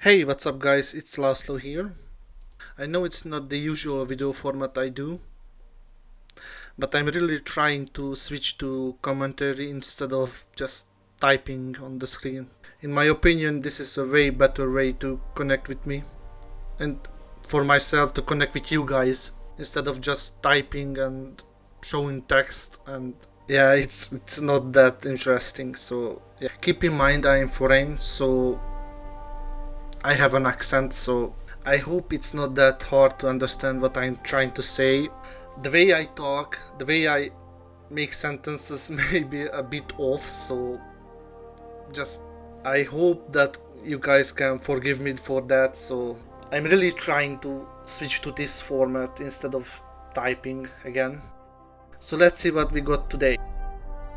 Hey, what's up guys, it's Laszlo here. I know it's not the usual video format I do, but I'm really trying to switch to commentary instead of just typing on the screen. In my opinion, this is a way better way to connect with me and for myself to connect with you guys instead of just typing and showing text, and yeah, it's not that interesting. So yeah. Keep in mind I'm foreign, so I have an accent, so I hope it's not that hard to understand what I'm trying to say. The way I talk, the way I make sentences may be a bit off, so just I hope that you guys can forgive me for that. So I'm really trying to switch to this format instead of typing again. So let's see what we got today.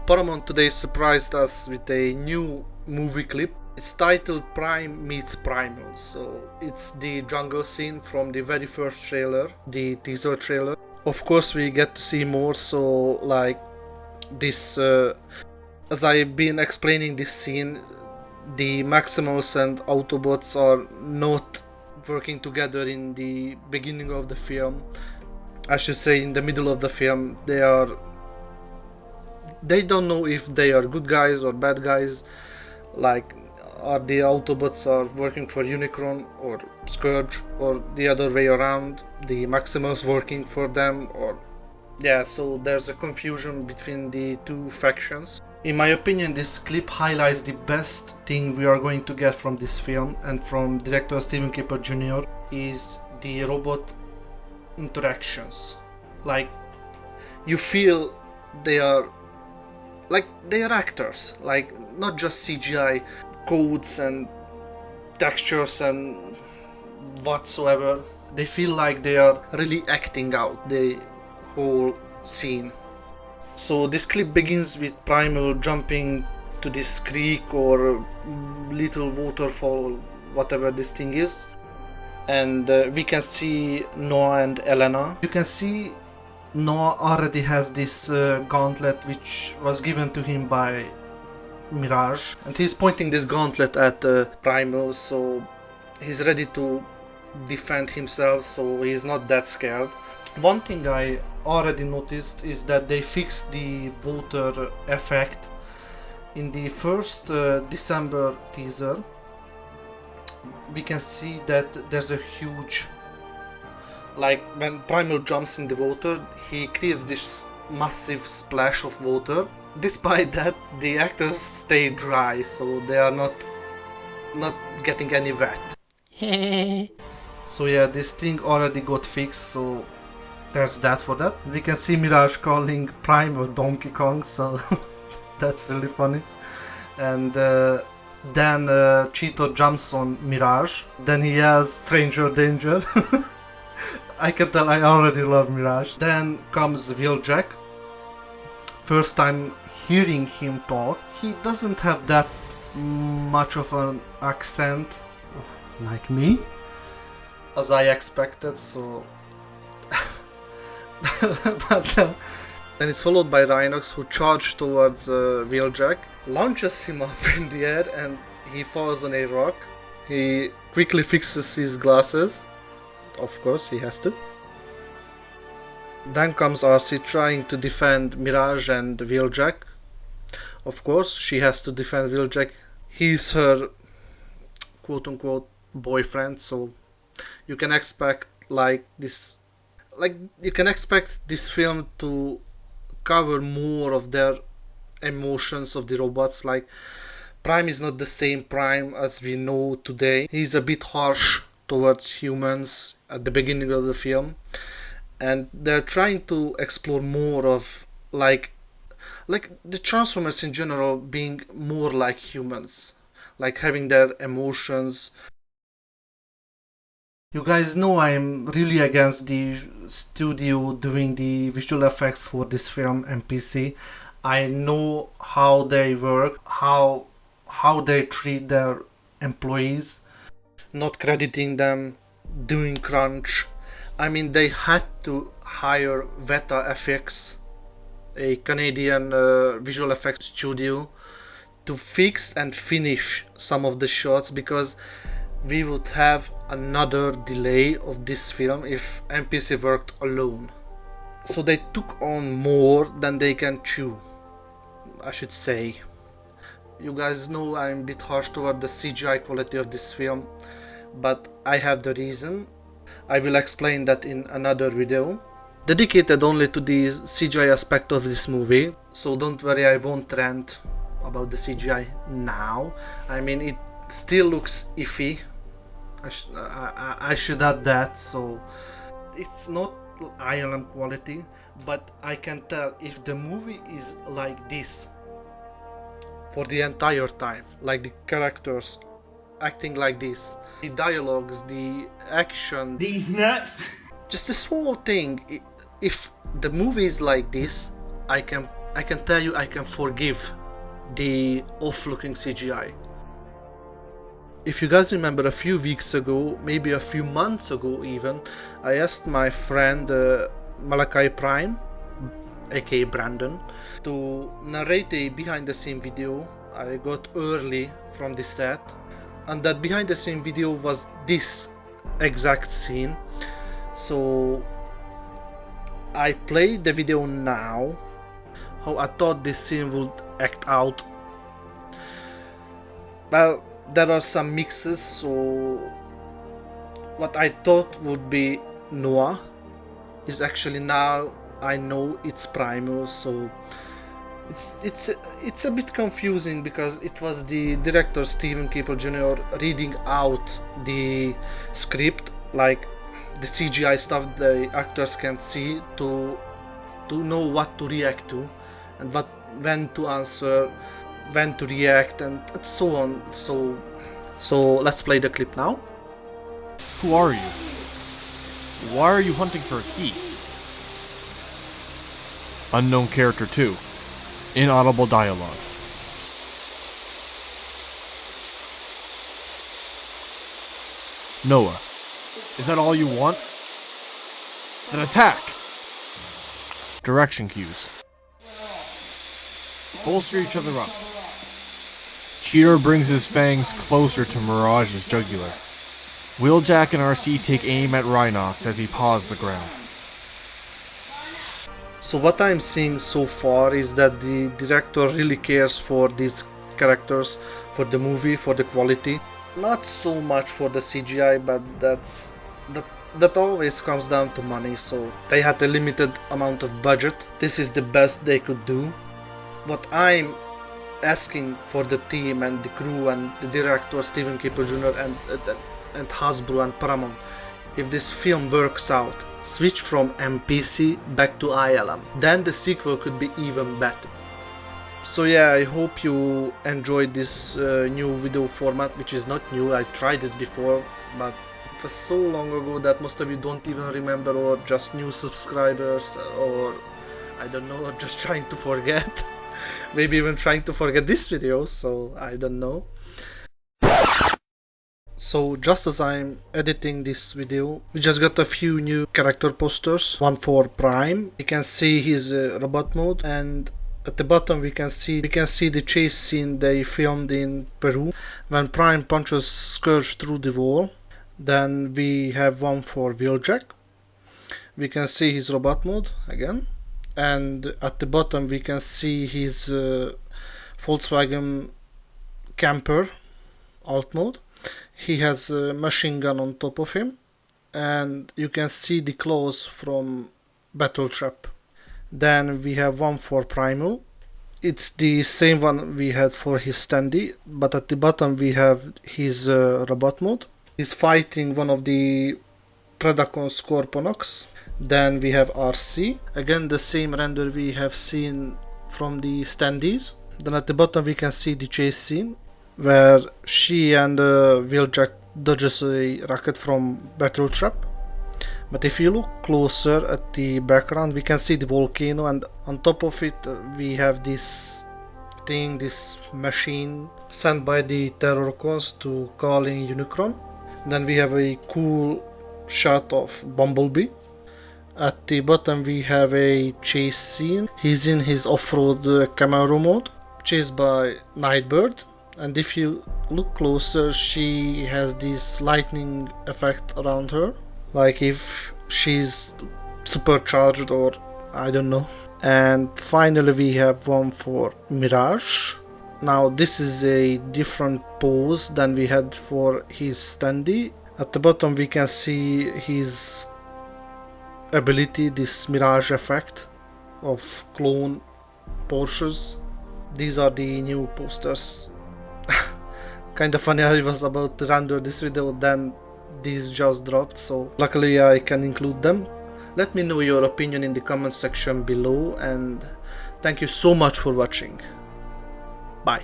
Paramount today surprised us with a new movie clip. It's titled Prime Meets Primal, so it's the jungle scene from the very first trailer, the teaser trailer. Of course we get to see more, so like this, as I've been explaining this scene, the Maximals and Autobots are not working together in the beginning of the film. I should say in the middle of the film, they don't know if they are good guys or bad guys, like are the Autobots are working for Unicron or Scourge, or the other way around, the Maximals working for them, or yeah, so there's a confusion between the two factions. In my opinion, this clip highlights the best thing we are going to get from this film and from director Steven Cooper Jr. is the robot interactions. Like, you feel they are actors, like not just CGI codes and textures and whatsoever. They feel like they are really acting out the whole scene. So this clip begins with Primal jumping to this creek or little waterfall, whatever this thing is, and we can see Noah and Elena. You can see Noah already has this gauntlet which was given to him by Mirage, and he's pointing this gauntlet at Primal, so he's ready to defend himself, so he's not that scared. One thing I already noticed is that they fixed the water effect in the first December teaser. We can see that there's a huge, like when Primal jumps in the water, he creates this massive splash of water. Despite that, the actors stay dry, so they are not getting any wet. So yeah, this thing already got fixed, so there's that for that. We can see Mirage calling Primal Donkey Kong, so that's really funny. And then Cheeto jumps on Mirage, then he yells Stranger Danger. I can tell I already love Mirage. Then comes Wheeljack. First time hearing him talk. He doesn't have that much of an accent like me, as I expected, so but then it's followed by Rhinox, who charges towards Wheeljack, launches him up in the air, and he falls on a rock. He quickly fixes his glasses. Of course, he has to. Then comes RC trying to defend Mirage and Wheeljack. Of course, she has to defend Wheeljack. He's her quote-unquote boyfriend, so you can expect this film to cover more of their emotions of the robots. Like, Prime is not the same Prime as we know today. He's a bit harsh towards humans at the beginning of the film, and they're trying to explore more of like the Transformers in general being more like humans, like having their emotions. You guys know I'm really against the studio doing the visual effects for this film and PC. I know how they work, how they treat their employees, not crediting them, doing crunch. I mean, they had to hire RAREVFX, a Canadian visual effects studio, to fix and finish some of the shots, because we would have another delay of this film if MPC worked alone. So they took on more than they can chew, I should say. You guys know I'm a bit harsh toward the CGI quality of this film, but I have the reason. I will explain that in another video, dedicated only to the CGI aspect of this movie, so don't worry, I won't rant about the CGI now. I mean, it still looks iffy, I should add that, so it's not ILM quality, but I can tell if the movie is like this for the entire time, like the characters acting like this, the dialogues, the action, these nuts, just a small thing. If the movie is like this, I can tell you I can forgive the off-looking CGI. If you guys remember, a few weeks ago, maybe a few months ago even, I asked my friend Malachi Prime, aka Brandon, to narrate a behind the scene video I got early from the set, and that behind the scene video was this exact scene. So I played the video now, how I thought this scene would act out. Well, there are some mixes, so what I thought would be Noah is actually, now I know it's Primus, so it's a bit confusing because it was the director Steven Caple Jr. reading out the script, like the CGI stuff the actors can't see, to know what to react to and when to answer, when to react, and so on. So let's play the clip now. Who are you? Why are you hunting for a key? Unknown character 2. Inaudible dialogue. Noah, is that all you want? Then attack! Direction cues. Bolster each other up. Cheater brings his fangs closer to Mirage's jugular. Wheeljack and RC take aim at Rhinox as he paws the ground. So what I'm seeing so far is that the director really cares for these characters, for the movie, for the quality. Not so much for the CGI, but that always comes down to money, so they had a limited amount of budget. This is the best they could do. What I'm asking for the team and the crew and the director Steven Caple Jr. and Hasbro and Paramount, if this film works out, switch from MPC back to ILM, then the sequel could be even better. So yeah, I hope you enjoyed this new video format, which is not new. I tried this before, but it was so long ago that most of you don't even remember, or just new subscribers, or I don't know, or just trying to forget. Maybe even trying to forget this video, so I don't know. So just as I'm editing this video, we just got a few new character posters. One for Prime. You can see his robot mode, and at the bottom we can see the chase scene they filmed in Peru when Prime punches Scourge through the wall. Then we have one for Wheeljack. We can see his robot mode again, and at the bottom we can see his Volkswagen camper alt mode. He has a machine gun on top of him, and you can see the claws from Battle Trap. Then we have one for Primal. It's the same one we had for his standee, but at the bottom we have his robot mode. He's fighting one of the Predacon Scorponox. Then we have RC. Again, the same render we have seen from the standees. Then at the bottom we can see the chase scene, where she and Wheeljack dodges a rocket from Battle Trap. But if you look closer at the background, we can see the volcano, and on top of it we have this thing, this machine sent by the Terrorcons to call in Unicron. Then we have a cool shot of Bumblebee. At the bottom we have a chase scene. He's in his off-road Camaro mode, chased by Nightbird. And if you look closer, she has this lightning effect around her, like if she's supercharged or I don't know. And finally we have one for Mirage. Now this is a different pose than we had for his standee. At the bottom we can see his ability, this Mirage effect of clone Porsches. These are the new posters. Kinda funny, I was about to render this video, then these just dropped, so luckily I can include them. Let me know your opinion in the comment section below, and thank you so much for watching. Bye.